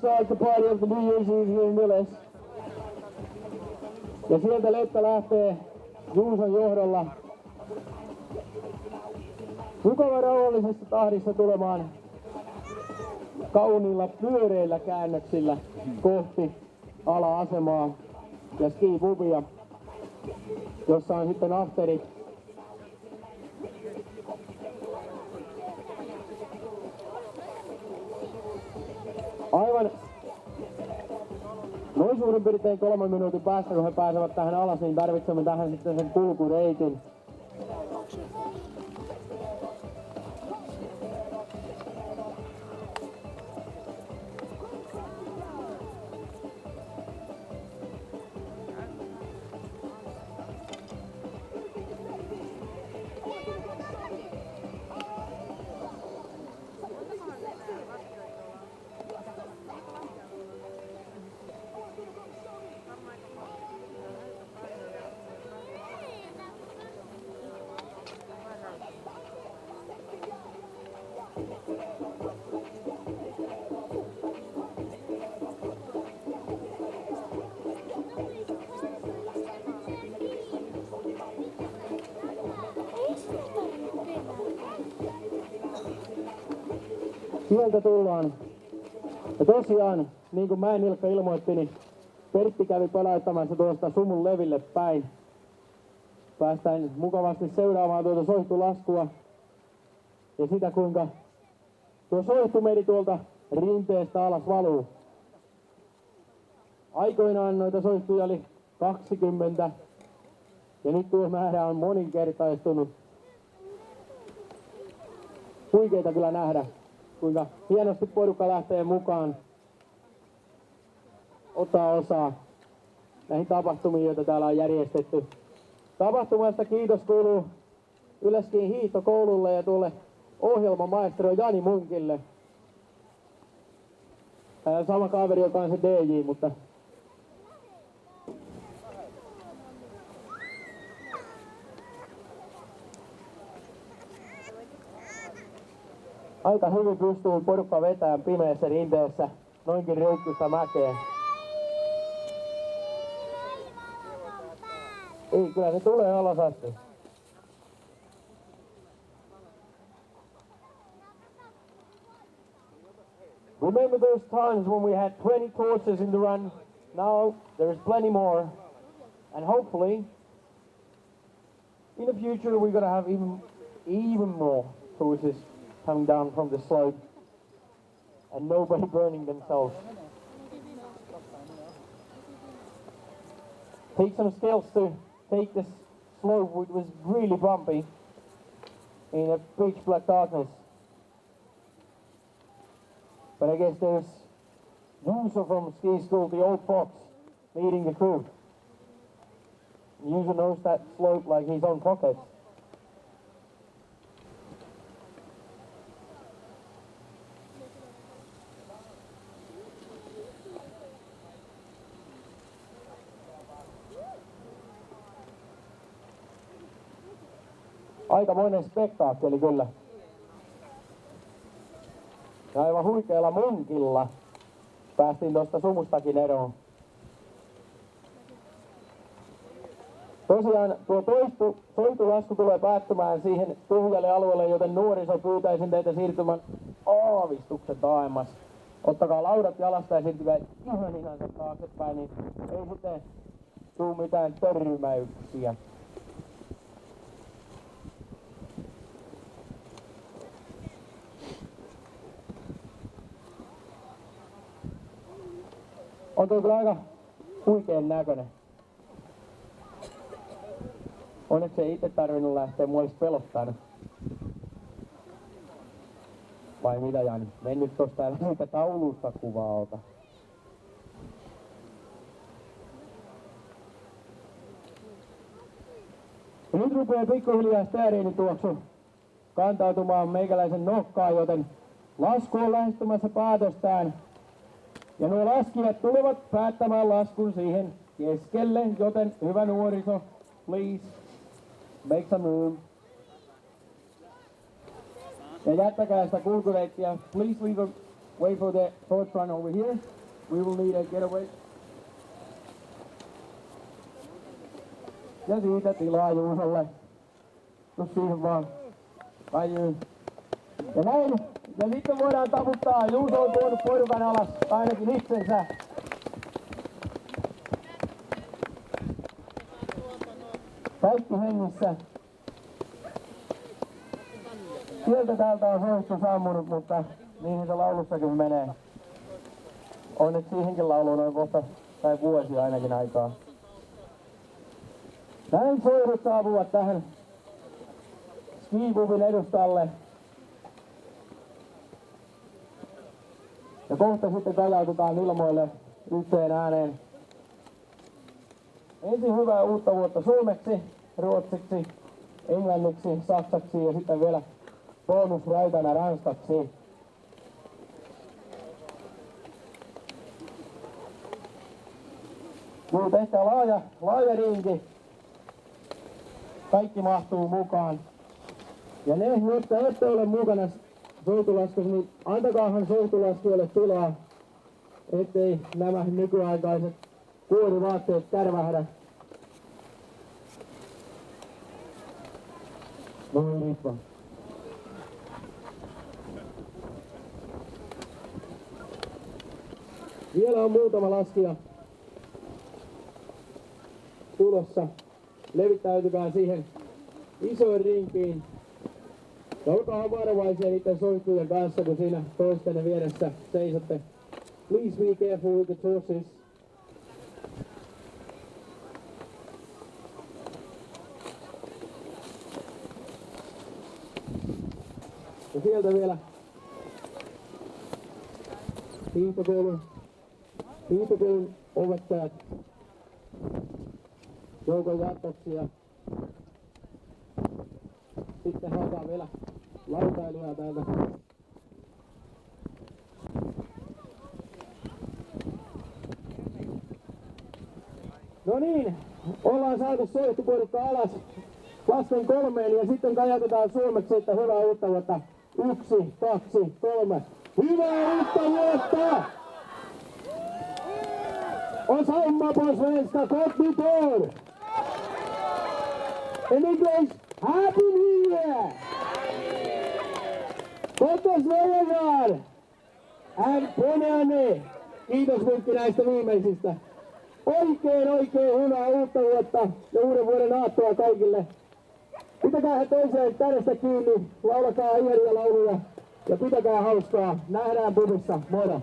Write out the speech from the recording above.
start the party of the New Year's Eve here in Yles. Ja sieltä Leppä lähtee Juuson johdolla mukava rauhallisessa tahdissa tulemaan kauniilla pyöreillä käännöksillä kohti ala-asemaa ja skipubia, jossa on sitten afterit. Aivan noin suurin piirtein 3 minuutin päästä, kun he pääsevät tähän alas, niin tarvitsemme tähän sitten sen kulkureitin. Sieltä tullaan. Ja tosiaan, niin kuin Mäen Ilkka ilmoitti, niin Pertti kävi pöläyttämässä tuosta sumun leville päin. Päästään mukavasti seuraamaan tuota soihtulaskua ja sitä, kuinka tuo soihtumeri tuolta rinteestä alas valuu. Aikoinaan noita soihtuja oli 20 ja nyt tuo määrä on moninkertaistunut. Huikeeta kyllä nähdä, kuinka hienosti porukka lähtee mukaan, ottaa osaa näihin tapahtumiin, joita täällä on järjestetty. Tapahtumasta kiitos kuuluu Yleskiin hiihtokoululle ja tuolle ohjelmamaestro Jani Munkille. Sama kaveri, joka on se DJ, mutta aika hyvin pystyy porukka vetämään pimeässä rinteessä noinkin riukkuista mäkeä. Ei, kyllä se tulee alas asti. Remember those times when we had 20 torches in the run? Now there's plenty more. And hopefully, in the future we're gonna have even more torches coming down from the slope and nobody burning themselves. Take some skills to take this slope, which was really bumpy in a pitch black darkness. But I guess there's Juuso from ski school, the old fox, leading the crew. Juuso knows that slope like his own pocket. Aikamoinen spektaakkeli kyllä. Ja aivan huikealla munkilla päästiin tuosta sumustakin eroon. Tosiaan tuo soitulasku tulee päättymään siihen tyhjälle alueelle, joten nuoriso pyytäisin teitä siirtymään aavistuksen taaemmas. Ottakaa laudat jalasta ja siirtykää ihan taaksepäin, niin ei sitten tuu mitään törmäyksiä. On tuo kyllä aika huikean näköinen. Onneksi ei itse tarvinnut lähteä, mua olisi pelottanut. Vai mitä, Jani? Mennyt tosta niitä taulusta kuvaa ota. Ja nyt rupeaa pikkuhiljaa steariinituoksu kantautumaan meikäläisen nokkaan, joten lasku on lähestymässä päätöstään. Ja nuo laskijat tulevat päättämään laskun siihen keskelle, joten hyvä nuoriso, please, make some room. Ja jättäkää sitä kulkureittiä, please leave a wait for the fourth run over here. We will need a getaway. Ja siitä tilaa Juusolle. Tus siihen vaan. Kajyyn. Ja näin. Ja sitten voidaan taputtaa. Juuso on tuonut porukan alas. Ainakin itsensä. Kaikki hengissä. Sieltä täältä on soittu sammunut, mutta niin se laulussakin menee. On nyt siihenkin lauluun noin kohta, tai vuosi ainakin aikaa. Näin soidut saapuvat tähän skipubin edustalle. Ja kohta sitten kajautetaan ilmoille yhteen ääneen. Ensin hyvää uutta vuotta suomeksi, ruotsiksi, englanniksi, saksaksi ja sitten vielä bonusraitana ranskaksi. Nyt tehkää laaja rinki. Kaikki mahtuu mukaan. Ja ne, jotka ette ole mukana soitulaskussa, niin antakaahan soitulaskijoille tilaa, ettei nämä nykyaikaiset kuorivaatteet tärvähdä. Voi Ritva. Vielä on muutama laskija tulossa. Levittäytykää siihen isoon rinkiin. Ja olkaa varovaisia niiden soittujen kanssa, kun siinä toistenne vieressä seisotte. Please be careful with the horses. Ja sieltä vielä hiihtokoulun opettajat joukon jatkoksi ja sitten haetaan vielä lautailijaa täältä. No niin, ollaan saatu soihtuporukka alas lasten 3 ja sitten kajautetaan suomeksi, että hyvää uutta vuotta. 1, 2, 3. Hyvää uutta vuotta! Och samma på svenska, gott nytt år! In English, Happy New Year! Gottas Neujahr! And Ponjanne! Kiitos Mikki näistä viimeisistä. Oikein hyvää uutta vuotta ja uuden vuoden aattoa kaikille. Pitäkää toiseen kädestä kiinni, laulakaa ihania lauluja ja pitäkää hauskaa. Nähdään pubissa. Moro!